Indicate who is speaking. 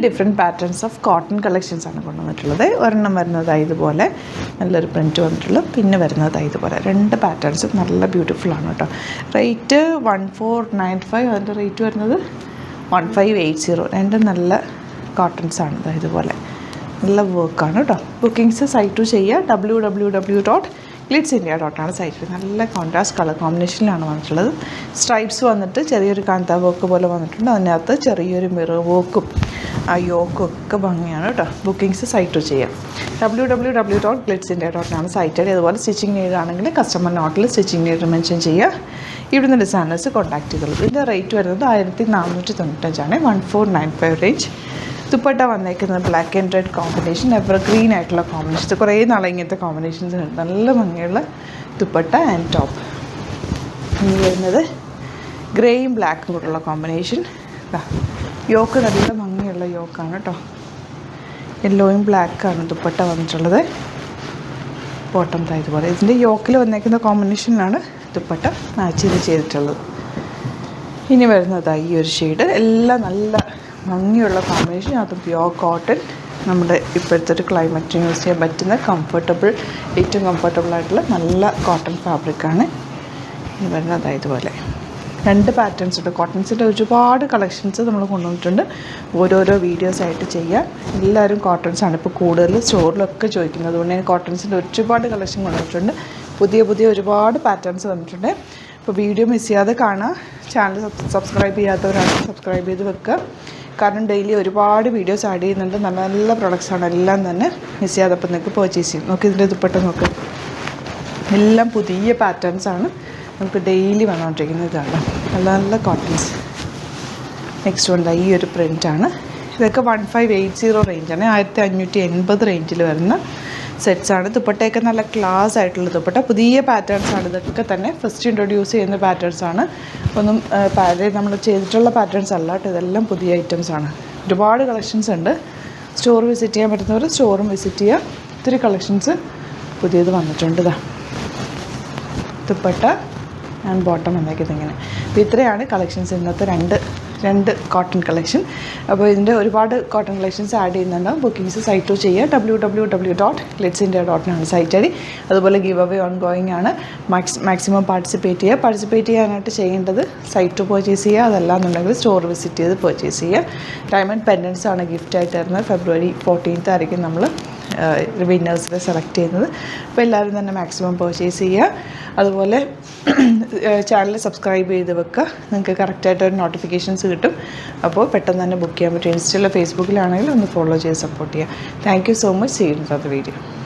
Speaker 1: Different patterns of cotton collections ആണ് കൊണ്ടുവന്നിട്ടുള്ളത്. ഒരെണ്ണം വരുന്നത് ഇതുപോലെ നല്ലൊരു പ്രിൻറ്റ് വന്നിട്ടുള്ളൂ, പിന്നെ വരുന്നത് ഇതുപോലെ. രണ്ട് പാറ്റേൺസും നല്ല ബ്യൂട്ടിഫുൾ ആണ് കേട്ടോ. റേറ്റ് 1495, അതിൻ്റെ റേറ്റ് വരുന്നത് 1580. രണ്ടും നല്ല കോട്ടൺസ് ആണ്. ഇതുപോലെ നല്ല വർക്കാണ് കേട്ടോ. ബുക്കിംഗ്സ് സൈറ്റ് ചെയ്യുക. www.glitzindia.ആണ് സൈറ്റ്. നല്ല കോൺട്രാസ്റ്റ് കളർ കോമ്പിനേഷനിലാണ് വന്നിട്ടുള്ളത്. സ്ട്രൈപ്സ് വന്നിട്ട് ചെറിയൊരു കാന്ത വർക്ക് പോലെ വന്നിട്ടുണ്ട്. അതിനകത്ത് ചെറിയൊരു മിറർ വർക്കും ആ യോക്കും ഒക്കെ ഭംഗിയാണ് കേട്ടോ. ബുക്കിംഗ്സ് സൈറ്റ് ചെയ്യാം. www.glitzindia.ആണ് സൈറ്റ്. അതുപോലെ സ്റ്റിച്ചിങ് നീഡാണെങ്കിൽ കസ്റ്റമർ നോട്ടിൽ സ്റ്റിച്ചിങ് നീഡ് മെൻഷൻ ചെയ്യുക. ഇവിടുന്ന് ഡിസൈനേഴ്സ് കോൺടാക്ട് ചെയ്തുള്ളൂ. ഇതിൻ്റെ റേറ്റ് വരുന്നത് 1495ആണ്. 1495 റേഞ്ച്. ദുപ്പട്ട വന്നേക്കുന്നത് black and red combination, evergreen ആയിട്ടുള്ള കോമ്പിനേഷൻ. കുറേ നാളെ ഇങ്ങനത്തെ കോമ്പിനേഷൻസ് ഉണ്ട്. നല്ല ഭംഗിയുള്ള ദുപ്പട്ട ആൻഡ് ടോപ്പ്. ഇനി വരുന്നത് ഗ്രേയും ബ്ലാക്കും കൂടെയുള്ള കോമ്പിനേഷൻ. യോക്ക് നല്ല ഭംഗിയുള്ള യോക്കാണ് കേട്ടോ. യെല്ലോയും ബ്ലാക്കാണ് ദുപ്പട്ട വന്നിട്ടുള്ളത്. ബോട്ടം ഇതുപോലെ. ഇതിൻ്റെ യോക്കിൽ വന്നേക്കുന്ന കോമ്പിനേഷനിലാണ് ദുപ്പട്ട മാച്ച് ചെയ്തിട്ടുള്ളത്. ഇനി വരുന്നത് ഈ ഒരു ഷെയ്ഡ്. എല്ലാം നല്ല ഭംഗിയുള്ള കോമ്പിനേഷൻ. അത് പ്യോർ കോട്ടൺ. നമ്മുടെ ഇപ്പോഴത്തെ ഒരു ക്ലൈമറ്റിന് യൂസ് ചെയ്യാൻ പറ്റുന്ന ഏറ്റവും കംഫർട്ടബിൾ ആയിട്ടുള്ള നല്ല കോട്ടൺ ഫാബ്രിക്കാണ്. ഇനി വരുന്നത് ഇതുപോലെ. രണ്ട് പാറ്റേൺസ് ഉണ്ട്. കോട്ടൺസിൻ്റെ ഒരുപാട് കളക്ഷൻസ് നമ്മൾ കൊണ്ടുവന്നിട്ടുണ്ട്. ഓരോരോ വീഡിയോസായിട്ട് ചെയ്യാം. എല്ലാവരും കോട്ടൺസാണ് ഇപ്പോൾ കൂടുതൽ സ്റ്റോറിലൊക്കെ ചോദിക്കുന്നത്. അതുകൊണ്ട് ഞാൻ കോട്ടൺസിൻ്റെ ഒരുപാട് കളക്ഷൻ കൊണ്ടുവന്നിട്ടുണ്ട്. പുതിയ ഒരുപാട് പാറ്റേൺസ് വന്നിട്ടുണ്ട്. അപ്പോൾ വീഡിയോ മിസ് ചെയ്യാതെ കാണുക. ചാനൽ സബ്സ്ക്രൈബ് ചെയ്യാത്തവരാണെങ്കിൽ സബ്സ്ക്രൈബ് ചെയ്ത് വെക്കുക. കാരണം ഡെയിലി ഒരുപാട് വീഡിയോസ് ആഡ് ചെയ്യുന്നുണ്ട്. നല്ല നല്ല പ്രൊഡക്ട്സാണ് എല്ലാം തന്നെ. മിസ് ചെയ്യാതെ അപ്പോൾ നിങ്ങൾക്ക് പർച്ചേസ് ചെയ്യും. നോക്കി ഇതിൻ്റെ ദുപ്പട്ട നോക്ക്. എല്ലാം പുതിയ പാറ്റേൺസാണ് നമുക്ക് ഡെയിലി വന്നുകൊണ്ടിരിക്കുന്നത്. ഇതാണ് നല്ല നല്ല കോട്ടൺസ്. നെക്സ്റ്റ് ഉണ്ട് ഈ ഒരു പ്രിൻ്റാണ്. ഇതൊക്കെ 1580 റേഞ്ചാണ്. 1580 റേഞ്ചിൽ വരുന്ന സെറ്റ്സാണ്. ദുപ്പട്ടയൊക്കെ നല്ല ക്ലാസ് ആയിട്ടുള്ള ദുപ്പട്ട. പുതിയ പാറ്റേൺസാണ്. ഇതൊക്കെ തന്നെ ഫസ്റ്റ് ഇൻട്രൊഡ്യൂസ് ചെയ്യുന്ന പാറ്റേൺസാണ്. ഒന്നും പഴയ നമ്മൾ ചെയ്തിട്ടുള്ള പാറ്റേൺസ് അല്ല കേട്ടോ. ഇതെല്ലാം പുതിയ ഐറ്റംസാണ്. ഒരുപാട് കളക്ഷൻസ് ഉണ്ട്. സ്റ്റോർ വിസിറ്റ് ചെയ്യാൻ പറ്റുന്നവർ സ്റ്റോറും വിസിറ്റ് ചെയ്യുക. ഒത്തിരി കളക്ഷൻസ് പുതിയത് വന്നിട്ടുണ്ട്. ദുപ്പട്ട ആൻഡ് ബോട്ടം വന്നേക്കുന്നത് ഇങ്ങനെ. അപ്പോൾ ഇത്രയാണ് കളക്ഷൻസ്. ഇന്നത്തെ രണ്ട് കോട്ടൺ കളക്ഷൻ. അപ്പോൾ ഇതിൻ്റെ ഒരുപാട് കോട്ടൺ കളക്ഷൻസ് ആഡ് ചെയ്യുന്നുണ്ടാവും. ബുക്കിംഗ്സ് സൈറ്റ് ചെയ്യുക. www.glitzindia.ആണ് സൈറ്റ് ഐ ഡി. അതുപോലെ ഗിവ് അവേ ഓൺ ഗോയിങ് ആണ്. മാക്സിമം പാർട്ടിസിപ്പേറ്റ് ചെയ്യേണ്ടത് സൈറ്റ് പർച്ചേസ് ചെയ്യുക. അതല്ലാന്നുണ്ടെങ്കിൽ സ്റ്റോർ വിസിറ്റ് ചെയ്ത് പർച്ചേസ് ചെയ്യുക. ഡയമണ്ട് പെൻഡൻസ് ആണ് ഗിഫ്റ്റ് ആയിട്ട് തരുന്നത്. February 14th ആയിരിക്കും നമ്മൾ വിന്നേഴ്സിനെ സെലക്ട് ചെയ്യുന്നത്. അപ്പോൾ എല്ലാവരും തന്നെ മാക്സിമം പർച്ചേസ് ചെയ്യുക. അതുപോലെ ചാനൽ സബ്സ്ക്രൈബ് ചെയ്ത് വെക്കുക. നിങ്ങൾക്ക് കറക്റ്റായിട്ടൊരു നോട്ടിഫിക്കേഷൻസ് കിട്ടും. അപ്പോൾ പെട്ടെന്ന് തന്നെ ബുക്ക് ചെയ്യാൻ പറ്റും. ഇൻസ്റ്റയിലോ ഫേസ്ബുക്കിലാണെങ്കിലും ഒന്ന് ഫോളോ ചെയ്ത് സപ്പോർട്ട് ചെയ്യുക. Thank you so much. See you in the video.